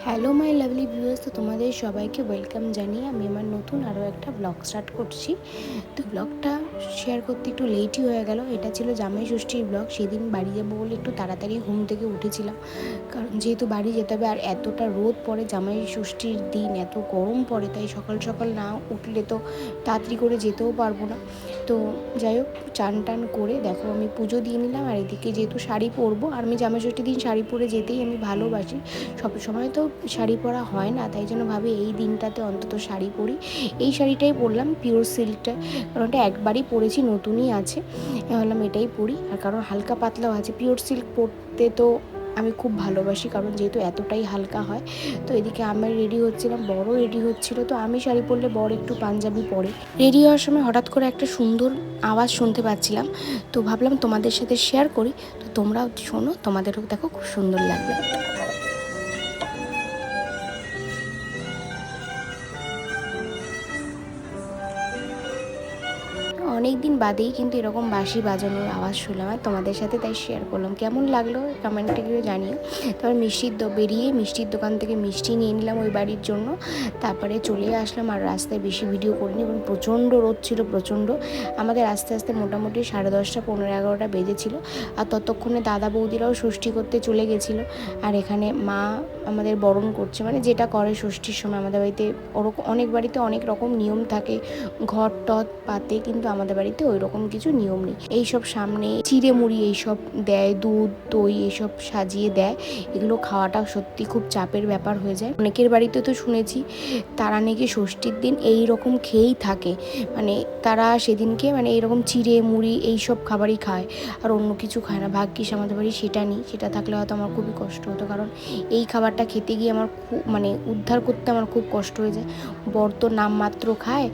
Hello my lovely viewers, তো তোমাদের সবাইকে ওয়েলকাম জানিয়ে আমি আমার নতুন আরও একটা ব্লগ স্টার্ট করছি। তো ব্লগটা শেয়ার করতে একটু লেটই হয়ে গেল। এটা ছিল জামাই ষষ্ঠীর ব্লগ। সেদিন বাড়ি যাবো বলে একটু তাড়াতাড়ি ঘুম থেকে উঠেছিলাম, কারণ যেহেতু বাড়ি যেতে হবে আর এতটা রোদ পড়ে জামাই ষষ্ঠীর দিন, এত গরম পড়ে, তাই সকাল সকাল না উঠলে তো তাড়াতাড়ি করে যেতেও পারবো না। তো যাই হোক, চান টান করে দেখো আমি পুজো দিয়ে নিলাম। আর এদিকে যেহেতু শাড়ি পরবো, আর আমি জামাই ষষ্ঠীর দিন শাড়ি পরে যেতেই আমি ভালোবাসি। সব সময় তো শাড়ি পরা হয় না, তাই জন্য ভাবি এই দিনটাতে অন্তত শাড়ি পরি। এই শাড়িটাই পরলাম, পিওর সিল্কটা, কারণ এটা একবারই পরেছি, নতুনই আছে, ভাবলাম এটাই পরি। আর কারণ হালকা পাতলাও আছে, পিওর সিল্ক পরতে তো আমি খুব ভালোবাসি, কারণ যেহেতু এতটাই হালকা হয়। তো এদিকে আমি রেডি হচ্ছিলাম, বড় রেডি হচ্ছিল। তো আমি শাড়ি পরলে বড় একটু পাঞ্জাবি পরে। রেডি হওয়ার সময় হঠাৎ করে একটা সুন্দর আওয়াজ শুনতে পাচ্ছিলাম, তো ভাবলাম তোমাদের সাথে শেয়ার করি। তো তোমরাও শোনো, তোমাদেরও দেখো খুব সুন্দর লাগবে। অনেক দিন বাদেই কিন্তু এরকম বাঁশি বাজানোর আওয়াজ শুনলাম, আর তোমাদের সাথে তাই শেয়ার করলাম। কেমন লাগলো কমেন্টে করে জানিও। তারপর বেরিয়ে মিষ্টির দোকান থেকে মিষ্টি নিয়ে নিলাম ওই বাড়ির জন্য। তারপরে চলে আসলাম, আর রাস্তায় বেশি ভিডিও করিনি, এবং প্রচণ্ড রোদ ছিল, প্রচণ্ড। আমাদের আস্তে আস্তে মোটামুটি 10:30, 15-11টা বেজেছিল। আর ততক্ষণে দাদা বৌদিরাও ষষ্ঠী করতে চলে গেছিলো। আর এখানে মা আমাদের বরণ করছে, মানে যেটা করে ষষ্ঠীর সময় আমাদের বাড়িতে। ওরকম অনেক বাড়িতে অনেক রকম নিয়ম থাকে, ঘট টট পাতে, কিন্তু আমাদের বাড়িতে ওই রকম কিছু নিয়ম নেই। এইসব সামনে চিড়ে মুড়ি এইসব দেয়, দুধ দই এইসব সাজিয়ে দেয়। এগুলো খাওয়াটা সত্যি খুব চাপের ব্যাপার হয়ে যায়। অনেকের বাড়িতে তো শুনেছি তারা নাকি ষষ্ঠীর দিন এই রকম খেয়েই থাকে, মানে তারা সেদিনকে মানে এইরকম চিড়ে মুড়ি এইসব খাবারই খায়, আর অন্য কিছু খায় না। ভাগ্যিস আমাদের বাড়ি সেটা নেই, সেটা থাকলে হয়তো আমার খুবই কষ্ট হতো, কারণ এই খাবারটা খেতে গিয়ে আমার খুব মানে উদ্ধার করতে আমার খুব কষ্ট হয়ে যায়। বর তো নামমাত্র খায়,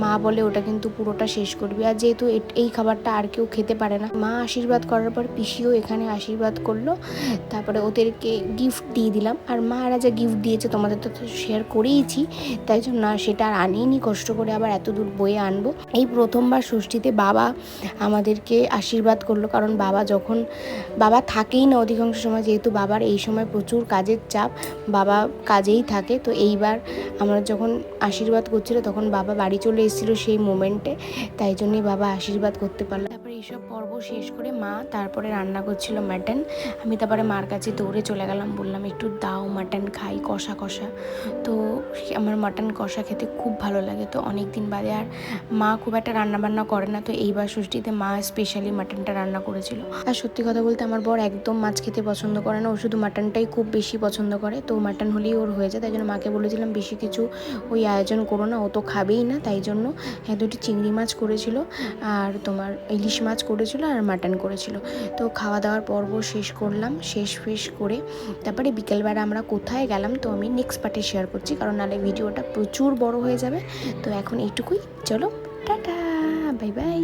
মা বলে ওটা কিন্তু পুরোটা শেষ করবি। আর যেহেতু এই খাবারটা আর কেউ খেতে পারে না, মা আশীর্বাদ করার পর পিসিও এখানে আশীর্বাদ করলো। তারপরে ওদেরকে গিফট দিয়ে দিলাম। আর মা এরা যা গিফট দিয়েছে তোমাদের তো শেয়ার করেইছি, তাই জন্য না সেটা আর আনিনি, কষ্ট করে আবার এত দূর বয়ে আনবো। এই প্রথমবার ষষ্ঠীতে বাবা আমাদেরকে আশীর্বাদ করলো, কারণ বাবা থাকেই না অধিকাংশ সময়, যেহেতু বাবার এই সময় প্রচুর কাজের চাপ, বাবা কাজেই থাকে। তো এইবার আমরা যখন আশীর্বাদ করছিল তখন বাবা বাড়ি চলে এসেছিলো সেই মোমেন্টে, তাই জন্যই বাবা আশীর্বাদ করতে পারলো। তারপরে এইসব পর্ব শেষ করে মা তারপরে রান্না করছিল মাটন। আমি তারপরে মার কাছে দৌড়ে চলে গেলাম, বললাম একটু দাও মাটন খাই, কষা কষা। তো আমার মাটন কষা খেতে খুব ভালো লাগে। তো অনেক দিন বাদে, আর মা খুব একটা রান্নাবান্না করে না, তো এইবার ষষ্ঠীতে মা স্পেশালি মাটনটা রান্না করেছিল। আর সত্যি কথা বলতে আমার বর একদম মাছ খেতে পছন্দ করে না, ও শুধু মাটনটাই খুব বেশি পছন্দ করে। তো মাটন হলেই ওর হয়ে যায়, তাই জন্য মাকে বলেছিলাম বেশি কিছু ওই আয়োজন করো না, ও তো খাবেই না। তাই জন্য দুটি চিংড়ি মাছ করেছিল, আর তোমার ইলিশ মাছ করেছিল, আর মাটন করেছিল। তো খাওয়া দাওয়ার পর্ব শেষ করলাম, শেষ করে তারপরে বিকেলবেলা আমরা কোথায় গেলাম তো আমি নেক্সট পার্টে শেয়ার করছি, কারণ নাহলে ভিডিওটা প্রচুর বড় হয়ে যাবে। তো এখন এইটুকুই, চলো টাটা, বাই বাই।